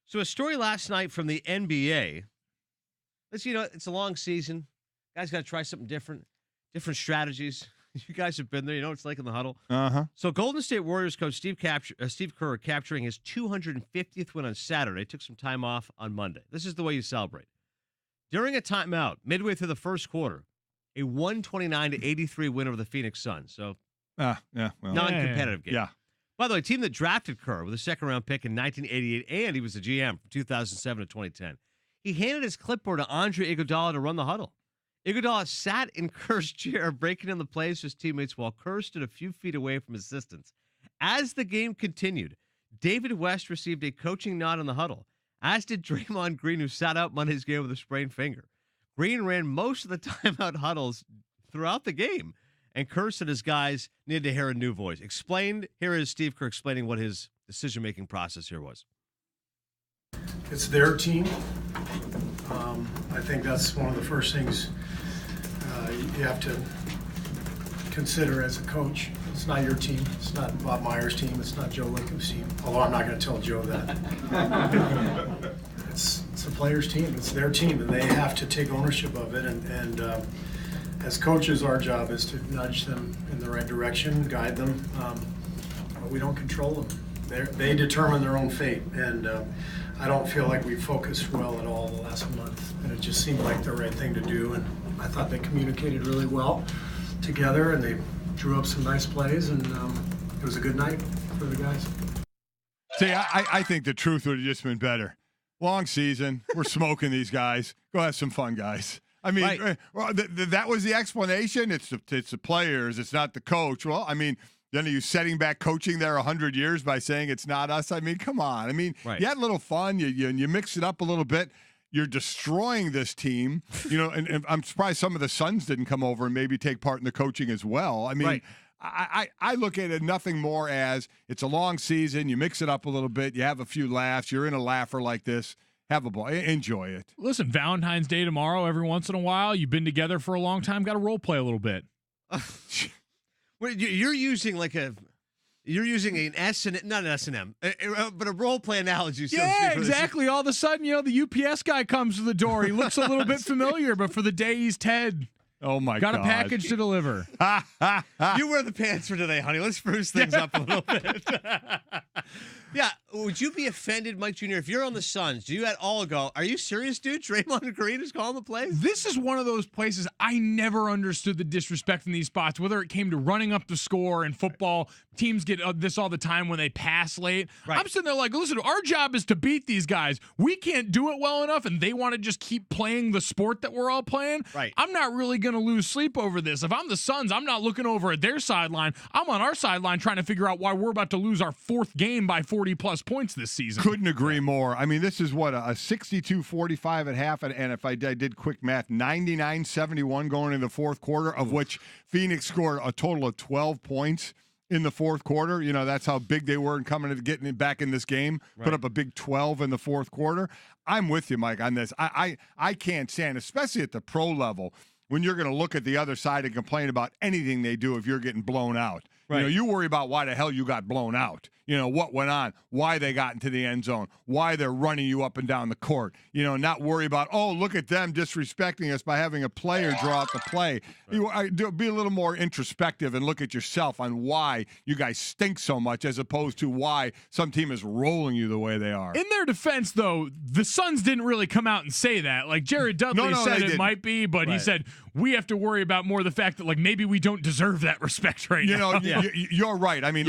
So a story last night from the NBA. It's a long season. Guys got to try something different strategies. You guys have been there. You know what it's like in the huddle. Uh-huh. So Golden State Warriors coach Steve Kerr capturing his 250th win on Saturday. Took some time off on Monday. This is the way you celebrate. During a timeout, midway through the first quarter, a 129-83 win over the Phoenix Suns. So non-competitive game. Yeah. By the way, team that drafted Kerr with a second-round pick in 1988, and he was the GM from 2007 to 2010. He handed his clipboard to Andre Iguodala to run the huddle. Iguodala sat in Kerr's chair, breaking down the plays for his teammates while Kerr stood a few feet away from his assistants. As the game continued, David West received a coaching nod in the huddle, as did Draymond Green, who sat out Monday's game with a sprained finger. Green ran most of the timeout huddles throughout the game, and Kerr said his guys needed to hear a new voice. Here is Steve Kerr explaining what his decision-making process here was. It's their team. I think that's one of the first things you have to consider as a coach. It's not your team. It's not Bob Meyer's team. It's not Joe Lincoln's team. Although I'm not going to tell Joe that. It's a player's team. It's their team, and they have to take ownership of it. And as coaches, our job is to nudge them in the right direction, guide them. But we don't control them. They determine their own fate. And I don't feel like we focused well at all the last month. And it just seemed like the right thing to do. And I thought they communicated really well together, and they drew up some nice plays, and it was a good night for the guys. See, I think the truth would have just been better. Long season. We're smoking these guys. Go have some fun, guys. I mean, right. Well, that was the explanation. It's the players. It's not the coach. Well, I mean, then are you setting back coaching there 100 years by saying it's not us? I mean, come on. I mean, right. You had a little fun. You mix it up a little bit. You're destroying this team, and I'm surprised some of the Suns didn't come over and maybe take part in the coaching as well. I mean, right. I look at it nothing more as it's a long season. You mix it up a little bit. You have a few laughs. You're in a laugher like this. Have a ball. Enjoy it. Listen, Valentine's Day tomorrow, every once in a while, you've been together for a long time, got to role play a little bit. You're using an not an S&M, but a role play analogy. Yeah, exactly. All of a sudden, the UPS guy comes to the door. He looks a little bit familiar, but for the day he's Ted. Oh, my God. Got a package to deliver. You wear the pants for today, honey. Let's spruce things up a little bit. Yeah. Would you be offended, Mike Jr., if you're on the Suns? Do you at all go, are you serious, dude? Draymond Green is calling the plays? This is one of those places I never understood the disrespect in these spots, whether it came to running up the score in football. Teams get this all the time when they pass late. Right. I'm sitting there like, listen, our job is to beat these guys. We can't do it well enough, and they want to just keep playing the sport that we're all playing. Right. I'm not really going to lose sleep over this. If I'm the Suns, I'm not looking over at their sideline. I'm on our sideline trying to figure out why we're about to lose our fourth game by 40-plus points this season. Couldn't agree more. I mean, this is what, a 62-45 at half, and if I did quick math, 99-71 going into the fourth quarter, of which Phoenix scored a total of 12 points in the fourth quarter. That's how big they were in coming and getting back in this game. Right. Put up a big 12 in the fourth quarter. I'm with you, Mike, on this. I can't stand, especially at the pro level, when you're going to look at the other side and complain about anything they do if you're getting blown out. Right. You worry about why the hell you got blown out. What went on, why they got into the end zone, why they're running you up and down the court. Not worry about, oh, look at them disrespecting us by having a player draw out the play. Right. Be a little more introspective and look at yourself on why you guys stink so much as opposed to why some team is rolling you the way they are. In their defense, though, the Suns didn't really come out and say that. Like, Jared Dudley said it might be, but he said, we have to worry about more the fact that, like, maybe we don't deserve that respect right now. You're right. I mean,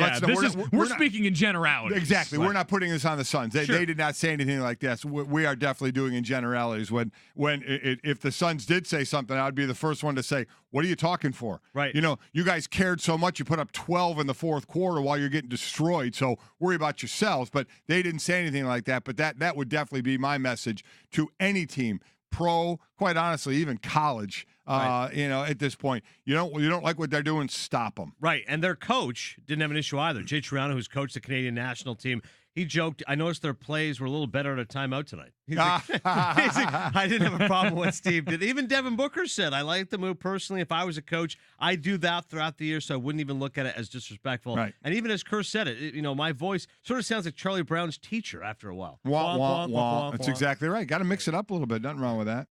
we're speaking in generalities. Exactly. Right. We're not putting this on the Suns. They did not say anything like this. We are definitely doing in generalities. If the Suns did say something, I'd be the first one to say, what are you talking for? Right. You guys cared so much. You put up 12 in the fourth quarter while you're getting destroyed. So worry about yourselves. But they didn't say anything like that. But that would definitely be my message to any team, pro, quite honestly, even college. Right. At this point, you don't like what they're doing, stop them. Right, and their coach didn't have an issue either. Jay Triano, who's coached the Canadian national team, He joked, I noticed their plays were a little better at a timeout tonight. He's like, I didn't have a problem with what Steve did. Even Devin Booker said, I like the move personally. If I was a coach, I'd do that throughout the year, so I wouldn't even look at it as disrespectful. Right. And even as Kerr said it, my voice sort of sounds like Charlie Brown's teacher after a while. Wah, wah, wah. That's exactly right. Got to mix it up a little bit. Nothing wrong with that.